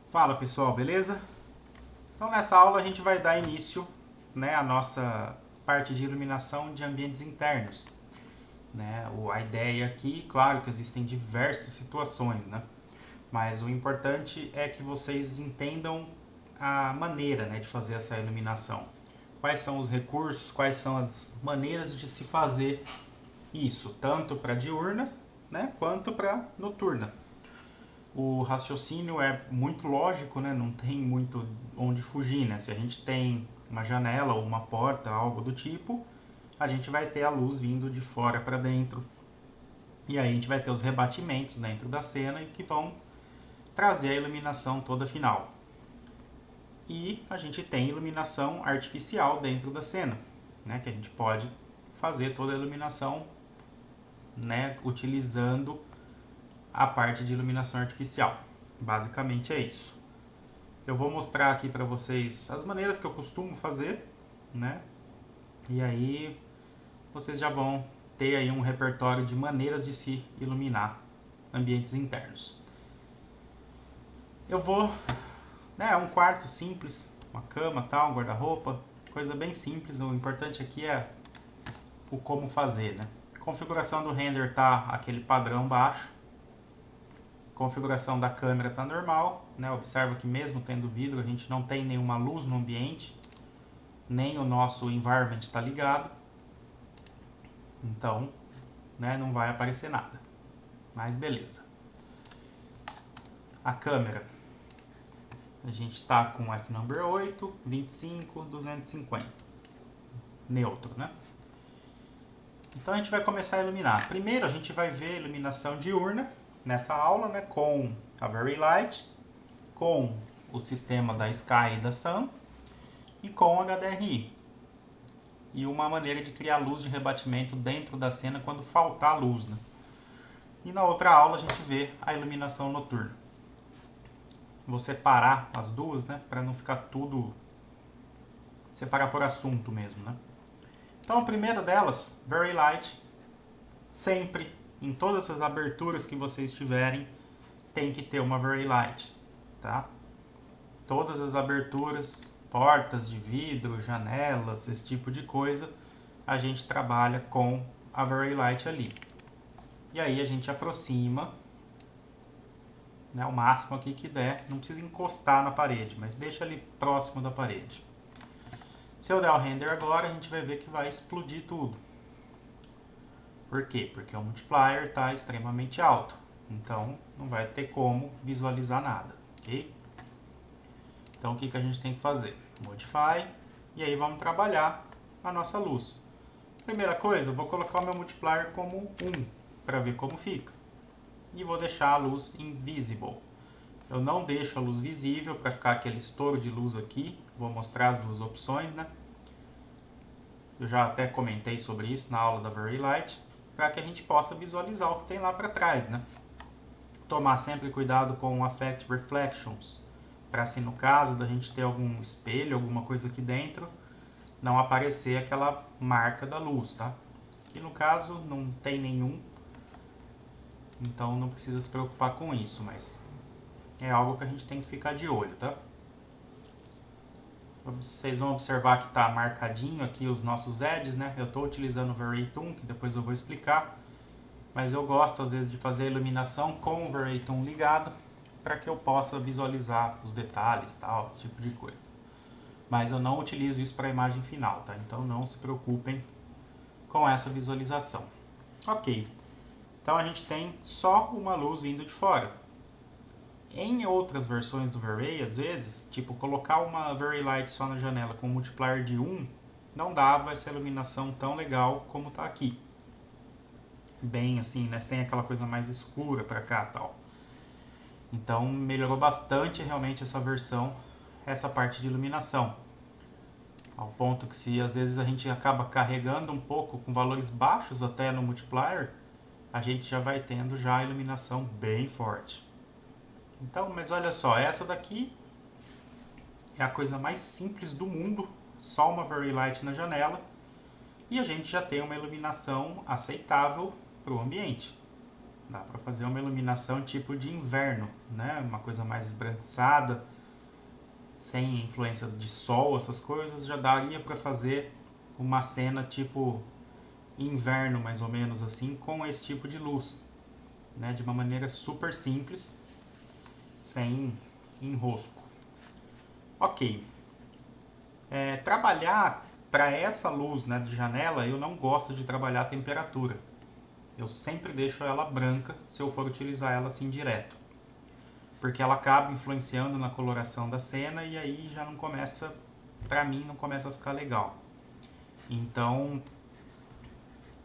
Fala pessoal, beleza? Então nessa aula a gente vai dar início, né, à nossa parte de iluminação de ambientes internos. A ideia aqui, claro que existem diversas situações, né? Mas o importante é que vocês entendam a maneira, né, de fazer essa iluminação. Quais são os recursos, quais são as maneiras de se fazer isso, tanto para diurnas, né, quanto para noturna. O raciocínio é muito lógico, né? Não tem muito onde fugir, né? Se a gente tem uma janela ou uma porta, algo do tipo, a gente vai ter a luz vindo de fora para dentro. E aí a gente vai ter os rebatimentos dentro da cena que vão trazer a iluminação toda final. E a gente tem iluminação artificial dentro da cena, né? Que a gente pode fazer toda a iluminação, né, utilizando a parte de iluminação artificial. Basicamente é isso. Eu vou mostrar aqui para vocês as maneiras que eu costumo fazer, né? E aí vocês já vão ter aí um repertório de maneiras de se iluminar ambientes internos. Eu vou, né, um quarto simples, uma cama, tal, um guarda-roupa, coisa bem simples. O importante aqui é o como fazer, né? A configuração do render tá aquele padrão baixo. Configuração da câmera está normal, né? Observa que mesmo tendo vidro a gente não tem nenhuma luz no ambiente, nem o nosso environment está ligado, então, né, não vai aparecer nada, mas beleza. A câmera, a gente está com f-number 8, 25, 250, neutro, né? Então a gente vai começar a iluminar. Primeiro a gente vai ver a iluminação diurna nessa aula, né, com a Very Light, com o sistema da Sky e da Sun e com HDRI. E uma maneira de criar luz de rebatimento dentro da cena quando faltar luz, né? E na outra aula a gente vê a iluminação noturna. Vou separar as duas, né, para não ficar tudo... separar por assunto mesmo, né? Então a primeira delas, Very Light, sempre, em todas as aberturas que vocês tiverem, tem que ter uma Very Light, tá? Todas as aberturas, portas de vidro, janelas, esse tipo de coisa, a gente trabalha com a Very Light ali. E aí a gente aproxima, né, o máximo aqui que der, não precisa encostar na parede, mas deixa ali próximo da parede. Se eu der o render agora, a gente vai ver que vai explodir tudo. Por quê? Porque o multiplier está extremamente alto, então não vai ter como visualizar nada, ok? Então o que a gente tem que fazer? Modify, e aí vamos trabalhar a nossa luz. Primeira coisa, eu vou colocar o meu multiplier como 1, para ver como fica. E vou deixar a luz invisible. Eu não deixo a luz visível para ficar aquele estouro de luz aqui. Vou mostrar as duas opções, né? Eu já até comentei sobre isso na aula da Very Light, para que a gente possa visualizar o que tem lá para trás, né? Tomar sempre cuidado com o Affect Reflections, para se no caso da gente ter algum espelho, alguma coisa aqui dentro, não aparecer aquela marca da luz, tá? Aqui no caso não tem nenhum, então não precisa se preocupar com isso, mas é algo que a gente tem que ficar de olho, tá? Vocês vão observar que está marcadinho aqui os nossos edges, né? Eu estou utilizando o Veritone, que depois eu vou explicar, mas eu gosto às vezes de fazer a iluminação com o Veritone ligado, para que eu possa visualizar os detalhes, tal, esse tipo de coisa. Mas eu não utilizo isso para a imagem final, tá? Então não se preocupem com essa visualização. Ok, então a gente tem só uma luz vindo de fora. Em outras versões do V-Ray, às vezes, tipo, colocar uma Very Light só na janela com um multiplier de 1, não dava essa iluminação tão legal como está aqui. Bem assim, né? Tem aquela coisa mais escura para cá e tal. Então, melhorou bastante realmente essa versão, essa parte de iluminação. Ao ponto que se às vezes a gente acaba carregando um pouco com valores baixos até no multiplier, a gente já vai tendo já a iluminação bem forte. Então, mas olha só, essa daqui é a coisa mais simples do mundo, só uma Very Light na janela e a gente já tem uma iluminação aceitável para o ambiente. Dá para fazer uma iluminação tipo de inverno, né? Uma coisa mais esbranquiçada, sem influência de sol, essas coisas, já daria para fazer uma cena tipo inverno, mais ou menos assim, com esse tipo de luz, né? De uma maneira super simples, sem enrosco. Ok. Trabalhar para essa luz, né, de janela, eu não gosto de trabalhar a temperatura. Eu sempre deixo ela branca se eu for utilizar ela assim direto. Porque ela acaba influenciando na coloração da cena e aí já não começa, pra mim, não começa a ficar legal. Então,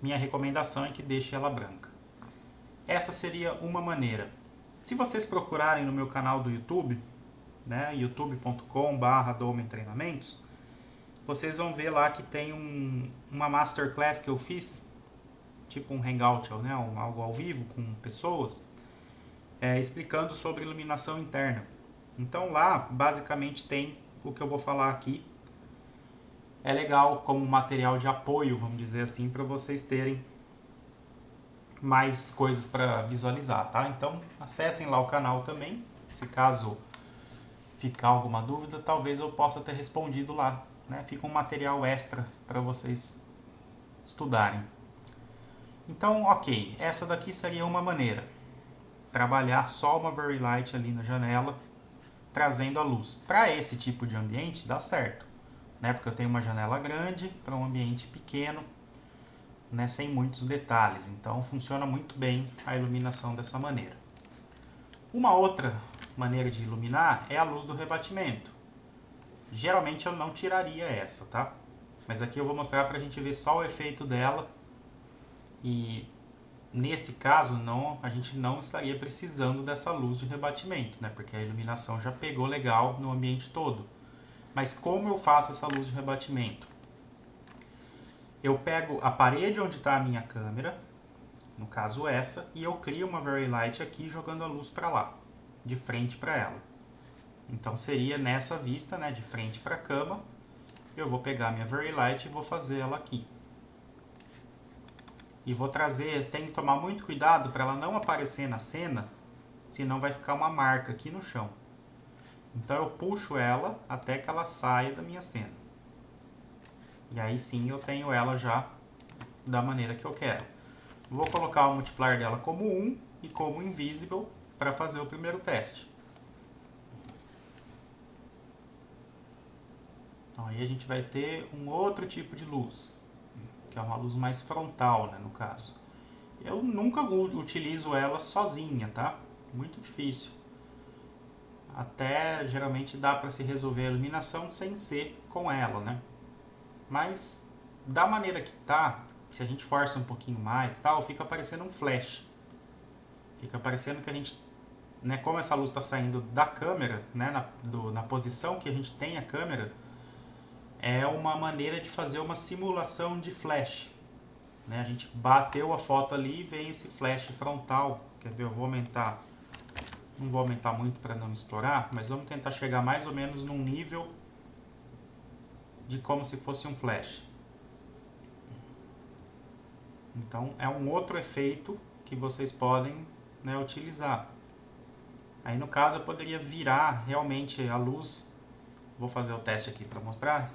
minha recomendação é que deixe ela branca. Essa seria uma maneira. Se vocês procurarem no meu canal do YouTube, né, youtube.com/Dolmen-Treinamentos, vocês vão ver lá que tem uma masterclass que eu fiz, tipo um hangout, né, algo ao vivo com pessoas, explicando sobre iluminação interna. Então lá, basicamente, tem o que eu vou falar aqui. É legal como material de apoio, vamos dizer assim, para vocês terem mais coisas para visualizar, tá? Então, acessem lá o canal também. Se caso ficar alguma dúvida, talvez eu possa ter respondido lá, né? Fica um material extra para vocês estudarem. Então, ok, essa daqui seria uma maneira. Trabalhar só uma Very Light ali na janela, trazendo a luz. Para esse tipo de ambiente, dá certo, né? Porque eu tenho uma janela grande para um ambiente pequeno, né? Sem muitos detalhes. Então, funciona muito bem a iluminação dessa maneira. Uma outra maneira de iluminar é a luz do rebatimento. Geralmente eu não tiraria essa, tá? Mas aqui eu vou mostrar para a gente ver só o efeito dela. E nesse caso, a gente não estaria precisando dessa luz de rebatimento, né? Porque a iluminação já pegou legal no ambiente todo. Mas como eu faço essa luz de rebatimento? Eu pego a parede onde está a minha câmera, no caso essa, e eu crio uma Very Light aqui jogando a luz para lá, de frente para ela. Então seria nessa vista, né, de frente para a cama, eu vou pegar minha Very Light e vou fazer ela aqui. E vou trazer, tem que tomar muito cuidado para ela não aparecer na cena, senão vai ficar uma marca aqui no chão. Então eu puxo ela até que ela saia da minha cena. E aí sim eu tenho ela já da maneira que eu quero. Vou colocar o multiplier dela como 1 e como invisible para fazer o primeiro teste. Então aí a gente vai ter um outro tipo de luz, que é uma luz mais frontal, né, no caso. Eu nunca utilizo ela sozinha, tá? Muito difícil. Até geralmente dá para se resolver a iluminação sem ser com ela, né? Mas da maneira que tá, se a gente força um pouquinho mais, tal, fica parecendo um flash. Fica parecendo que a gente, né, como essa luz está saindo da câmera, né, na posição que a gente tem a câmera, é uma maneira de fazer uma simulação de flash. Né? A gente bateu a foto ali e vem esse flash frontal. Quer ver? Eu vou aumentar. Não vou aumentar muito para não estourar, mas vamos tentar chegar mais ou menos num nível de como se fosse um flash. Então é um outro efeito que vocês podem, né, utilizar. Aí no caso eu poderia virar realmente a luz. Vou fazer o teste aqui para mostrar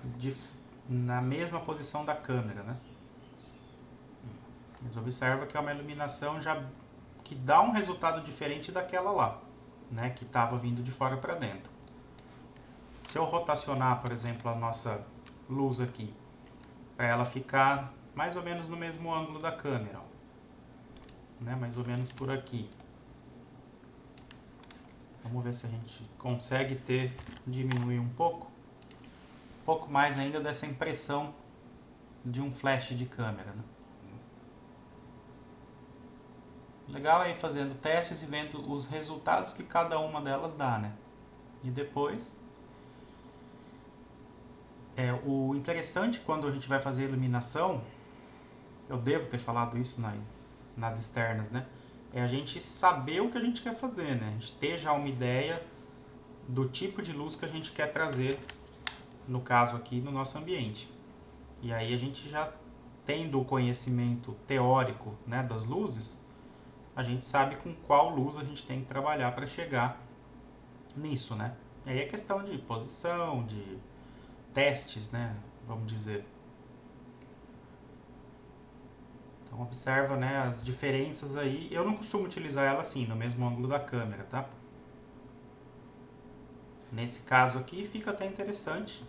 na mesma posição da câmera, né? Mas observa que é uma iluminação já que dá um resultado diferente daquela lá, né? Que estava vindo de fora para dentro. Se eu rotacionar, por exemplo, a nossa luz aqui, para ela ficar mais ou menos no mesmo ângulo da câmera, né? Mais ou menos por aqui. Vamos ver se a gente consegue diminuir um pouco mais ainda dessa impressão de um flash de câmera, né? Legal é ir fazendo testes e vendo os resultados que cada uma delas dá, né? E depois, o interessante quando a gente vai fazer iluminação, eu devo ter falado isso nas externas, né? É a gente saber o que a gente quer fazer, né? A gente ter já uma ideia do tipo de luz que a gente quer trazer, no caso aqui, no nosso ambiente. E aí a gente já tendo o conhecimento teórico, né, das luzes, a gente sabe com qual luz a gente tem que trabalhar para chegar nisso, né? E aí é questão de posição, de testes, né, vamos dizer. Então observa, né, as diferenças aí. Eu não costumo utilizar ela assim, no mesmo ângulo da câmera, tá? Nesse caso aqui fica até interessante,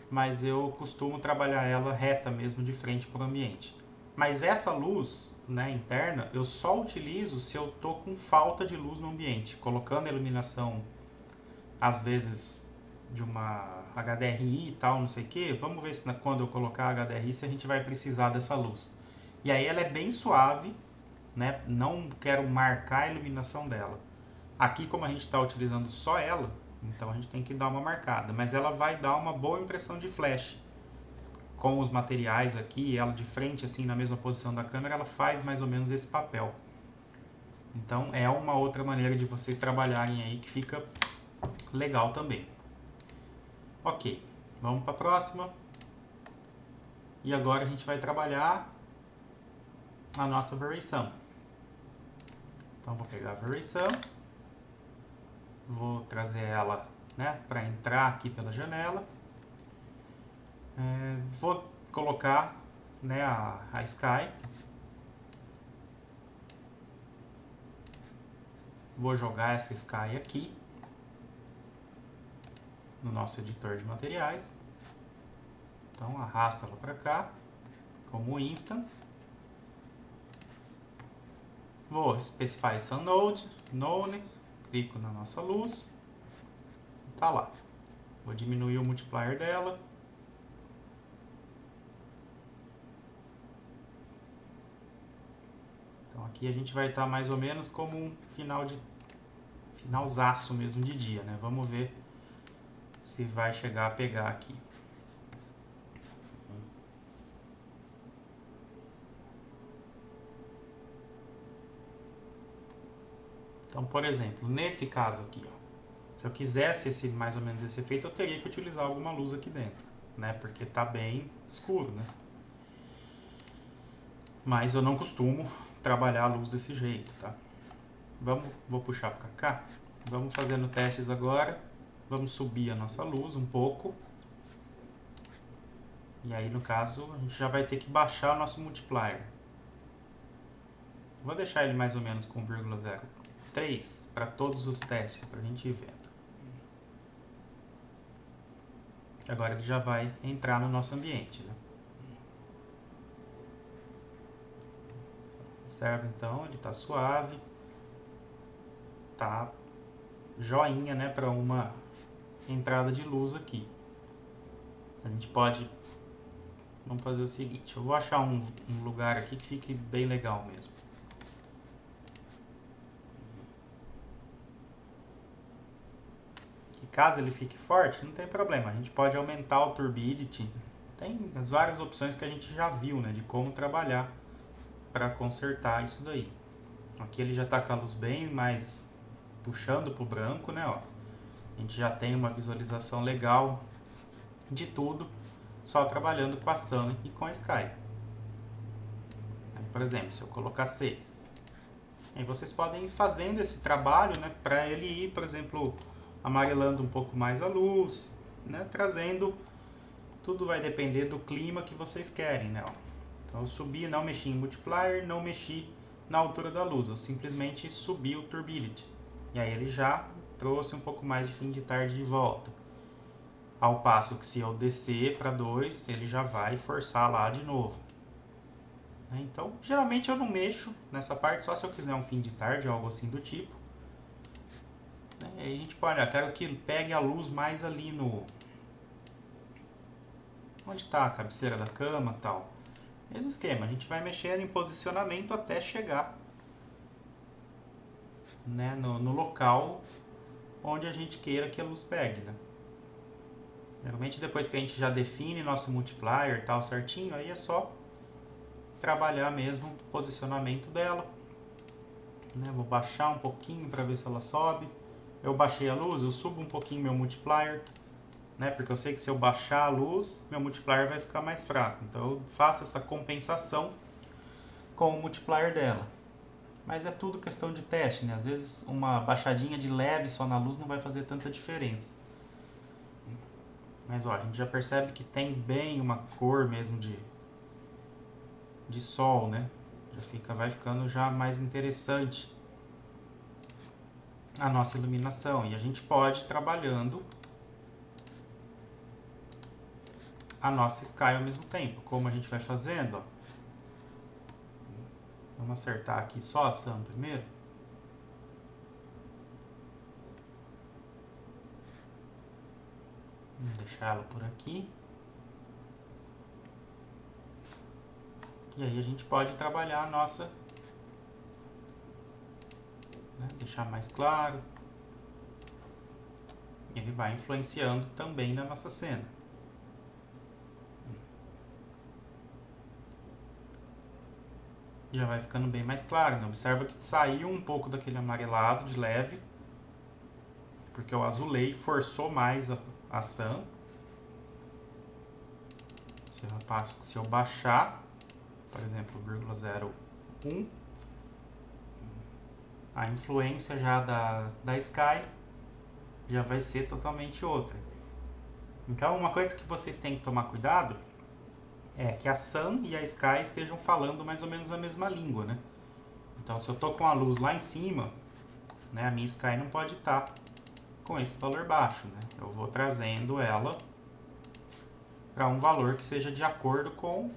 mas eu costumo trabalhar ela reta mesmo, de frente para o ambiente. Mas essa luz, né, interna, eu só utilizo se eu tô com falta de luz no ambiente, colocando a iluminação, às vezes, de uma HDRI e tal, não sei o que. Vamos ver se quando eu colocar a HDRI, se a gente vai precisar dessa luz. E aí ela é bem suave, né? Não quero marcar a iluminação dela. Aqui, como a gente está utilizando só ela, então a gente tem que dar uma marcada. Mas ela vai dar uma boa impressão de flash. Com os materiais aqui, ela de frente, assim, na mesma posição da câmera, ela faz mais ou menos esse papel. Então é uma outra maneira de vocês trabalharem aí que fica legal também. Ok, vamos para a próxima. E agora a gente vai trabalhar a nossa variação. Então vou pegar a variação, vou trazer ela, né, para entrar aqui pela janela. Vou colocar, né, a Sky. Vou jogar essa Sky aqui no nosso editor de materiais. Então arrasta ela para cá como instance. Vou especificar Sun Node, None, clico na nossa luz, tá lá. Vou diminuir o multiplier dela. Então aqui a gente vai estar mais ou menos como um finalzaço mesmo de dia, né? Vamos ver se vai chegar a pegar aqui. Então, por exemplo, nesse caso aqui, ó, se eu quisesse mais ou menos esse efeito, eu teria que utilizar alguma luz aqui dentro, né? Porque tá bem escuro, né? Mas eu não costumo trabalhar a luz desse jeito, tá? Vou puxar para cá. Vamos fazendo testes agora. Vamos subir a nossa luz um pouco. E aí, no caso, a gente já vai ter que baixar o nosso multiplier. Vou deixar ele mais ou menos com 0,03 para todos os testes, para a gente ir vendo. Agora ele já vai entrar no nosso ambiente, né? Observa então, ele está suave, tá joinha, né, para uma entrada de luz aqui. A gente pode, vamos fazer o seguinte, eu vou achar um lugar aqui que fique bem legal mesmo. E caso ele fique forte, não tem problema, a gente pode aumentar o turbidity. Tem as várias opções que a gente já viu, né, de como trabalhar para consertar isso daí. Aqui ele já está com a luz bem mais puxando para o branco, né? Ó. A gente já tem uma visualização legal de tudo, só trabalhando com a Sun e com a Sky. Aí, por exemplo, se eu colocar 6, aí vocês podem ir fazendo esse trabalho, né? Para ele ir, por exemplo, amarelando um pouco mais a luz, né? Trazendo, tudo vai depender do clima que vocês querem, né? Ó. Então eu subi, não mexi em multiplier, não mexi na altura da luz, eu simplesmente subi o turbidity. E aí ele já trouxe um pouco mais de fim de tarde de volta. Ao passo que se eu descer para 2, ele já vai forçar lá de novo. Então, geralmente eu não mexo nessa parte, só se eu quiser um fim de tarde, algo assim do tipo. E aí a gente pode, quero que pegue a luz mais ali no... onde está a cabeceira da cama e tal. Mesmo esquema, a gente vai mexendo em posicionamento até chegar, né, no local onde a gente queira que a luz pegue, né? Geralmente depois que a gente já define nosso multiplier e tal certinho, aí é só trabalhar mesmo o posicionamento dela, né? Vou baixar um pouquinho para ver se ela sobe. eu baixei a luz, eu subo um pouquinho meu multiplier, né? Porque eu sei que se eu baixar a luz, meu multiplier vai ficar mais fraco. Então eu faço essa compensação com o multiplier dela. Mas é tudo questão de teste, né? Às vezes uma baixadinha de leve só na luz não vai fazer tanta diferença. Mas ó, a gente já percebe que tem bem uma cor mesmo de sol, né? Vai ficando já mais interessante a nossa iluminação. E a gente pode ir trabalhando a nossa sky ao mesmo tempo. Como a gente vai fazendo, ó. Vamos acertar aqui só a sun primeiro. Vamos deixar ela por aqui. E aí a gente pode trabalhar a nossa, né, deixar mais claro. Ele vai influenciando também na nossa cena. Já vai ficando bem mais claro, né? Observa que saiu um pouco daquele amarelado de leve, porque eu azulei, forçou mais a ação. Se eu baixar, por exemplo, 0,01, a influência já da sky já vai ser totalmente outra. Então, uma coisa que vocês têm que tomar cuidado é que a sun e a sky estejam falando mais ou menos a mesma língua, né? Então, se eu tô com a luz lá em cima, né, a minha sky não pode estar com esse valor baixo, né? Eu vou trazendo ela para um valor que seja de acordo com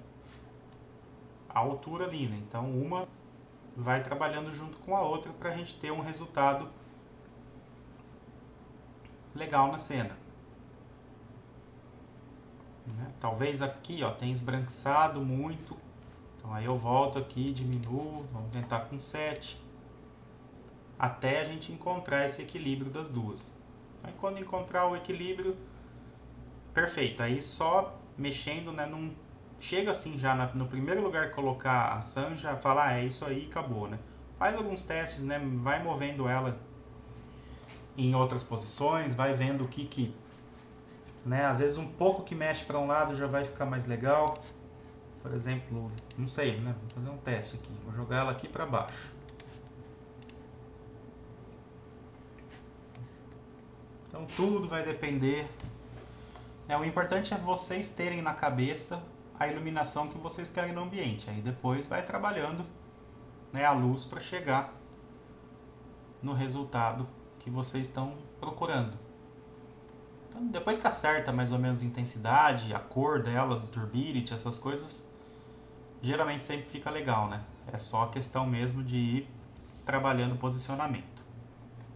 a altura ali, né? Então, uma vai trabalhando junto com a outra para a gente ter um resultado legal na cena. Né? Talvez aqui, ó, tenha esbranquiçado muito. Então aí eu volto aqui, diminuo, vamos tentar com 7. Até a gente encontrar esse equilíbrio das duas. Aí quando encontrar o equilíbrio, perfeito. Aí só mexendo, né, não chega assim já no primeiro lugar que colocar a sun, já fala, é isso aí, acabou, né? Faz alguns testes, né, vai movendo ela em outras posições, vai vendo o que né, às vezes um pouco que mexe para um lado já vai ficar mais legal. Por exemplo, não sei, né, vou fazer um teste aqui, vou jogar ela aqui para baixo. Então tudo vai depender. O importante é vocês terem na cabeça a iluminação que vocês querem no ambiente. Aí depois vai trabalhando, né, a luz para chegar no resultado que vocês estão procurando. Então, depois que acerta mais ou menos a intensidade, a cor dela, do turbidity, essas coisas, geralmente sempre fica legal, né? É só questão mesmo de ir trabalhando o posicionamento.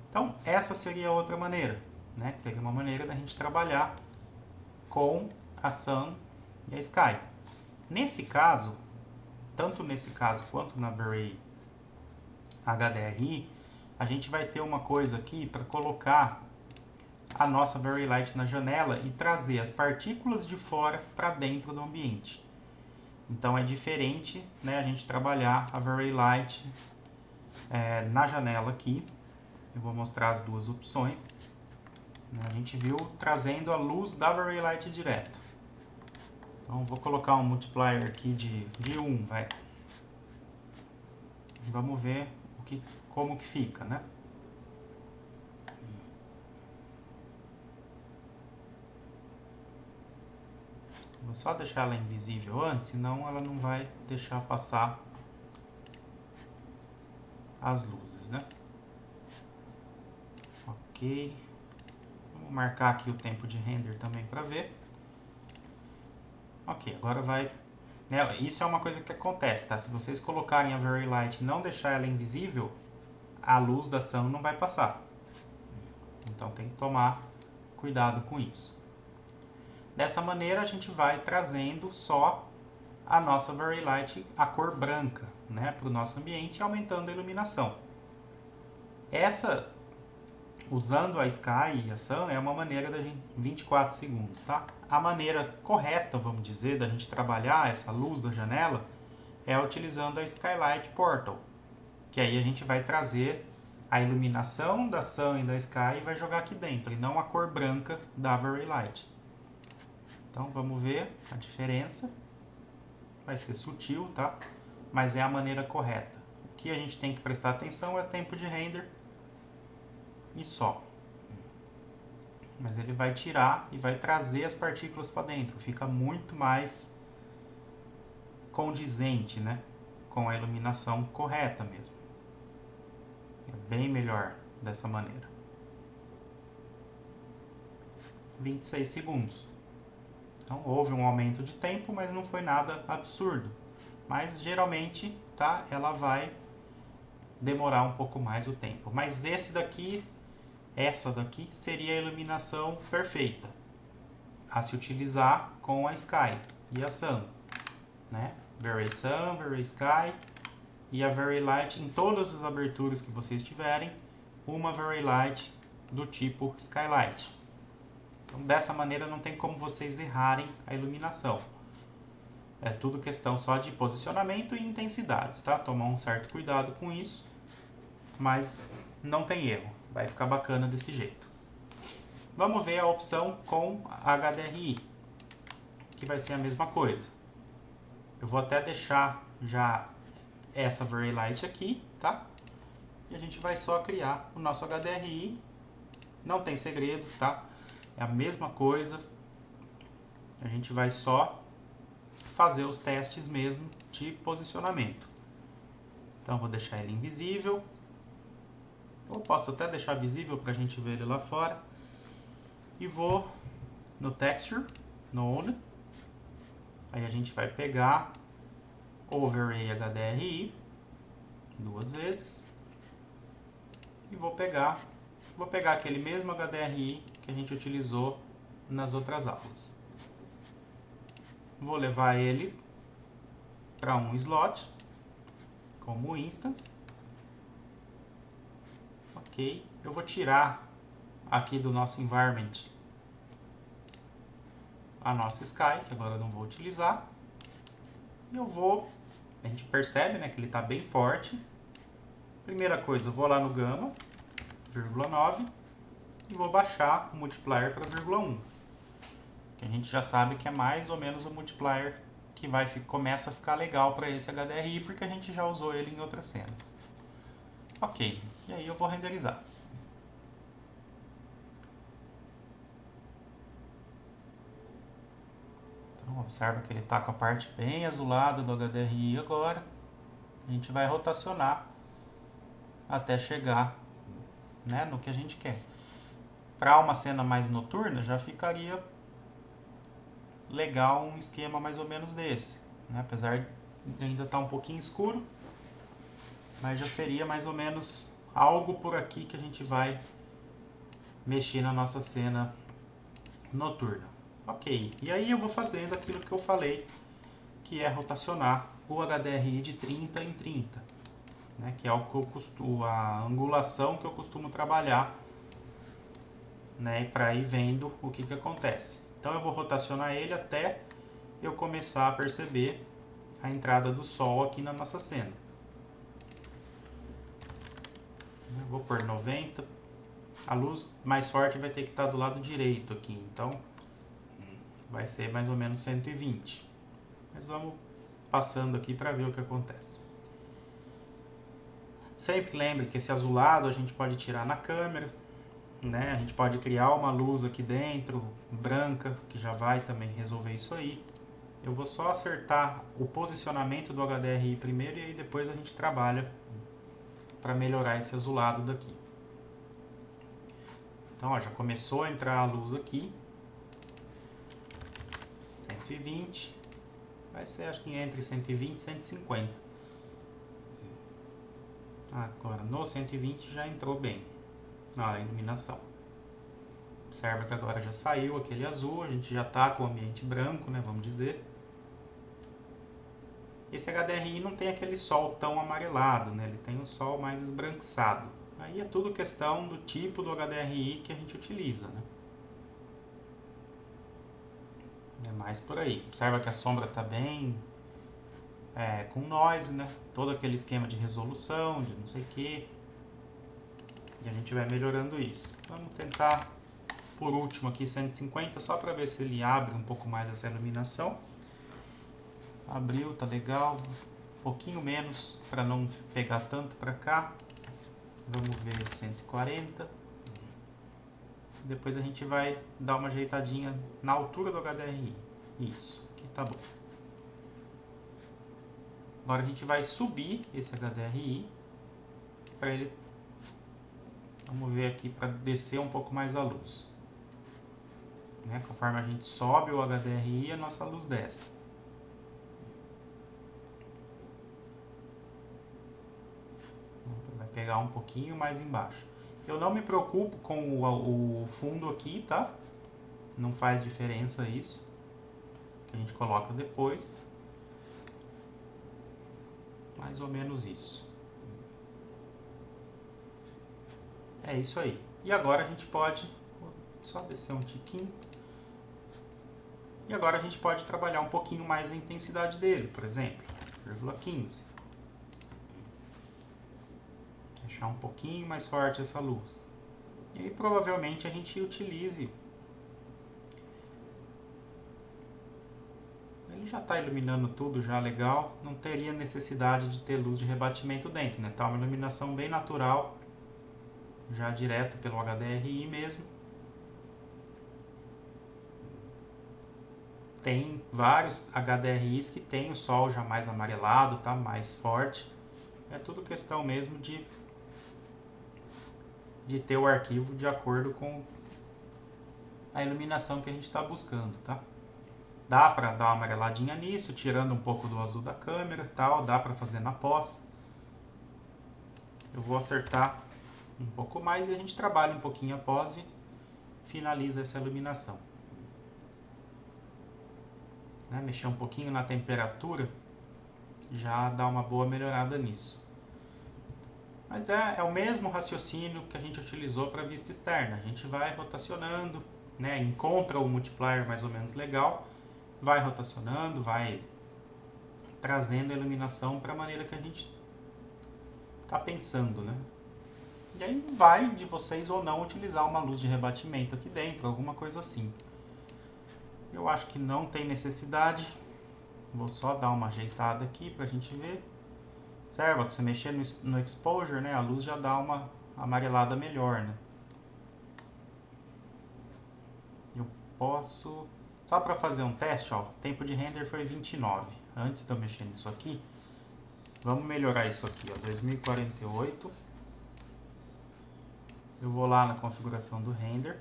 Então, essa seria outra maneira, né? Que seria uma maneira da gente trabalhar com a sun e a sky. Nesse caso, tanto nesse caso quanto na V-Ray HDRI, a gente vai ter uma coisa aqui para colocar a nossa V-Ray Light na janela e trazer as partículas de fora para dentro do ambiente. Então é diferente, né, a gente trabalhar a V-Ray Light na janela aqui. Eu vou mostrar as duas opções. A gente viu trazendo a luz da V-Ray Light direto. Então vou colocar um multiplier aqui de 1, vai. Vamos ver como que fica, né? Vou só deixar ela invisível antes, senão ela não vai deixar passar as luzes, né? Ok. Vamos marcar aqui o tempo de render também para ver. Ok, agora vai... Isso é uma coisa que acontece, tá? Se vocês colocarem a V-Ray Light e não deixar ela invisível, a luz da sun não vai passar. Então tem que tomar cuidado com isso. Dessa maneira a gente vai trazendo só a nossa V-Ray Light, a cor branca, né, para o nosso ambiente, aumentando a iluminação. Essa, usando a Sky e a Sun, é uma maneira da gente... 24 segundos, tá? A maneira correta, vamos dizer, da gente trabalhar essa luz da janela é utilizando a Skylight Portal, que aí a gente vai trazer a iluminação da Sun e da Sky e vai jogar aqui dentro, e não a cor branca da Very Light. Então vamos ver a diferença. Vai ser sutil, tá? Mas é a maneira correta. O que a gente tem que prestar atenção é o tempo de render e só. Mas ele vai tirar e vai trazer as partículas para dentro. Fica muito mais condizente, né? Com a iluminação correta mesmo. É bem melhor dessa maneira. 26 segundos. Então houve um aumento de tempo, mas não foi nada absurdo. Mas geralmente, tá, ela vai demorar um pouco mais o tempo. Mas essa daqui seria a iluminação perfeita a se utilizar com a Sky e a Sun, né? Very Sun, Very Sky e a Very Light em todas as aberturas que vocês tiverem, uma Very Light do tipo Skylight. Então, dessa maneira não tem como vocês errarem a iluminação. É tudo questão só de posicionamento e intensidades, tá? Tomar um certo cuidado com isso, mas não tem erro. Vai ficar bacana desse jeito. Vamos ver a opção com HDRI, que vai ser a mesma coisa. Eu vou até deixar já essa Very Light aqui, tá? E a gente vai só criar o nosso HDRI. Não tem segredo, tá? É a mesma coisa. A gente vai só fazer os testes mesmo de posicionamento. Então vou deixar ele invisível. Eu posso até deixar visível para a gente ver ele lá fora. E vou no Texture, Node. Aí a gente vai pegar Overlay HDRI duas vezes. E vou pegar aquele mesmo HDRI que a gente utilizou nas outras aulas. Vou levar ele para um slot como instance. Ok, eu vou tirar aqui do nosso environment a nossa Sky, que agora eu não vou utilizar. E a gente percebe, né, que ele está bem forte. Primeira coisa, eu vou lá no Gamma, 0,9, e vou baixar o multiplier para 0,1. Que a gente já sabe que é mais ou menos o multiplier que começa a ficar legal para esse HDRI, porque a gente já usou ele em outras cenas. Ok, e aí eu vou renderizar. Então observa que ele está com a parte bem azulada do HDRI agora. A gente vai rotacionar até chegar, né, no que a gente quer. Para uma cena mais noturna já ficaria legal um esquema mais ou menos desse, né? Apesar de ainda estar um pouquinho escuro, mas já seria mais ou menos algo por aqui que a gente vai mexer na nossa cena noturna. Ok, e aí eu vou fazendo aquilo que eu falei, que é rotacionar o HDRI de 30 em 30, né? Que é a angulação que eu costumo trabalhar, né? Para ir vendo o que acontece. Então eu vou rotacionar ele até eu começar a perceber a entrada do sol aqui na nossa cena. Eu vou por 90. A luz mais forte vai ter que estar do lado direito aqui, então vai ser mais ou menos 120. Mas vamos passando aqui para ver o que acontece. Sempre lembre que esse azulado a gente pode tirar na câmera, né? A gente pode criar uma luz aqui dentro, branca, que já vai também resolver isso aí. Eu vou só acertar o posicionamento do HDRI primeiro e aí depois a gente trabalha para melhorar esse azulado daqui. Então ó, já começou a entrar a luz aqui. 120. Vai ser, acho que entre 120 e 150. Agora no 120 já entrou bem a iluminação. Observa que agora já saiu aquele azul, a gente já está com o ambiente branco, né, vamos dizer. Esse HDRI não tem aquele sol tão amarelado, né, ele tem um sol mais esbranquiçado. Aí é tudo questão do tipo do HDRI que a gente utiliza, né. É mais por aí. Observa que a sombra está bem com noise, né, todo aquele esquema de resolução, de não sei o que. E a gente vai melhorando isso. Vamos tentar, por último aqui, 150, só para ver se ele abre um pouco mais essa iluminação. Abriu, tá legal. Um pouquinho menos, para não pegar tanto para cá. Vamos ver 140. Depois a gente vai dar uma ajeitadinha na altura do HDRI. Isso, aqui tá bom. Agora a gente vai subir esse HDRI para ele. Vamos ver aqui para descer um pouco mais a luz. Né? Conforme a gente sobe o HDRI, a nossa luz desce. Vai pegar um pouquinho mais embaixo. Eu não me preocupo com o fundo aqui, tá? Não faz diferença isso. Que a gente coloca depois. Mais ou menos isso. É isso aí. E agora a gente pode só descer um tiquinho. E agora a gente pode trabalhar um pouquinho mais a intensidade dele, por exemplo, 0,15. Deixar um pouquinho mais forte essa luz. E aí provavelmente a gente utilize. Ele já está iluminando tudo já legal, não teria necessidade de ter luz de rebatimento dentro, né? Tá uma iluminação bem natural, já direto pelo HDRI mesmo. Tem vários HDRIs que tem o sol já mais amarelado, tá? Mais forte. É tudo questão mesmo de ter o arquivo de acordo com a iluminação que a gente está buscando, tá? Dá para dar uma amareladinha nisso, tirando um pouco do azul da câmera e tal, dá para fazer na pós. Eu vou acertar um pouco mais e a gente trabalha um pouquinho a pós e finaliza essa iluminação. Né? Mexer um pouquinho na temperatura já dá uma boa melhorada nisso. Mas é o mesmo raciocínio que a gente utilizou para a vista externa. A gente vai rotacionando, né? Encontra o multiplier mais ou menos legal, vai rotacionando, vai trazendo a iluminação para a maneira que a gente está pensando, né? E aí vai de vocês ou não utilizar uma luz de rebatimento aqui dentro, alguma coisa assim. Eu acho que não tem necessidade. Vou só dar uma ajeitada aqui para a gente ver. Observa que você mexer no exposure, né, a luz já dá uma amarelada melhor, né? Eu posso... Só para fazer um teste, ó, o tempo de render foi 29. Antes de eu mexer nisso aqui, vamos melhorar isso aqui, ó, 2048. Eu vou lá na configuração do render,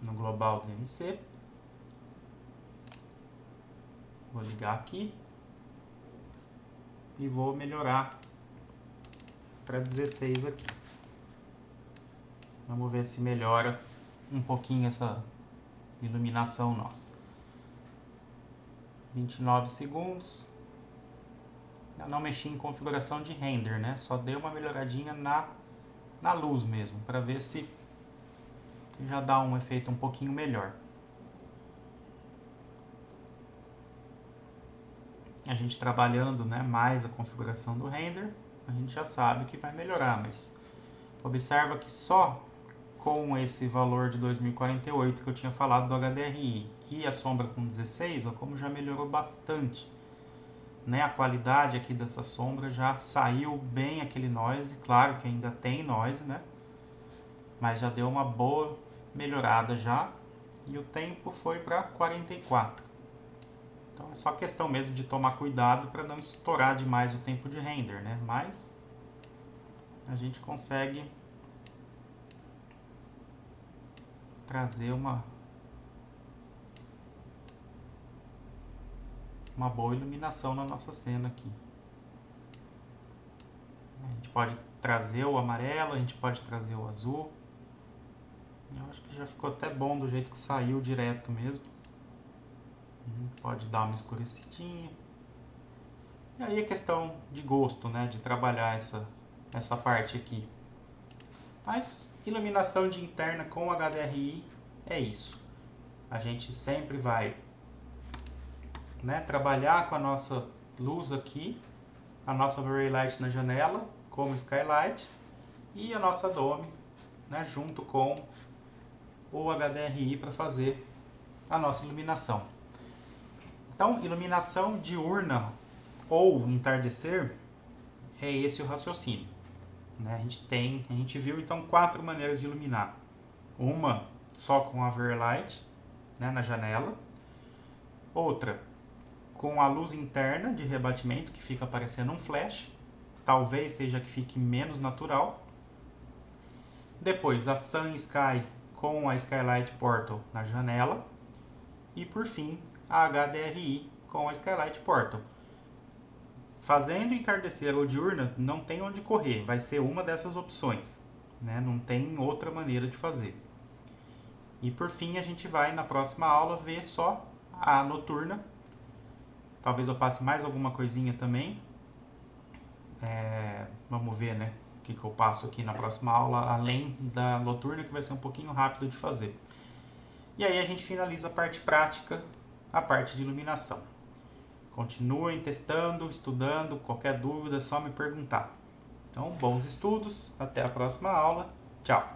no global DMC. Vou ligar aqui. E vou melhorar para 16 aqui. Vamos ver se melhora um pouquinho essa iluminação nossa. 29 segundos. Eu não mexi em configuração de render, né? Só dei uma melhoradinha na luz mesmo, para ver se já dá um efeito um pouquinho melhor. A gente trabalhando, né, mais a configuração do render, a gente já sabe que vai melhorar, mas observa que só com esse valor de 2048 que eu tinha falado do HDRI e a sombra com 16, ó, como já melhorou bastante, né? A qualidade aqui dessa sombra já saiu bem aquele noise, claro que ainda tem noise, né? Mas já deu uma boa melhorada já, e o tempo foi para 44. Então é só questão mesmo de tomar cuidado para não estourar demais o tempo de render, né? Mas a gente consegue trazer uma boa iluminação na nossa cena aqui. A gente pode trazer o amarelo, a gente pode trazer o azul. Eu acho que já ficou até bom do jeito que saiu direto mesmo. Pode dar uma escurecidinha. E aí é questão de gosto, né? De trabalhar essa parte aqui. Mas iluminação de interna com HDRI é isso. A gente sempre vai, né, trabalhar com a nossa luz aqui, a nossa Very Light na janela, como Skylight. e a nossa Dome, né, junto com o HDRI para fazer a nossa iluminação. Então, iluminação diurna ou entardecer, é esse o raciocínio, né? A gente viu então 4 maneiras de iluminar. Uma só com a Overlight, né, na janela. Outra com a luz interna de rebatimento, que fica parecendo um flash. Talvez seja que fique menos natural. Depois a Sun Sky com a Skylight Portal na janela. E por fim a HDRI com a Skylight Portal. Fazendo entardecer ou diurna, não tem onde correr, vai ser uma dessas opções, né? Não tem outra maneira de fazer. E por fim a gente vai na próxima aula ver só a noturna. Talvez eu passe mais alguma coisinha também. Vamos ver, né? O que eu passo aqui na próxima aula, além da noturna, que vai ser um pouquinho rápido de fazer. E aí a gente finaliza a parte prática, a parte de iluminação. Continuem testando, estudando, qualquer dúvida é só me perguntar. Então, bons estudos, até a próxima aula, tchau!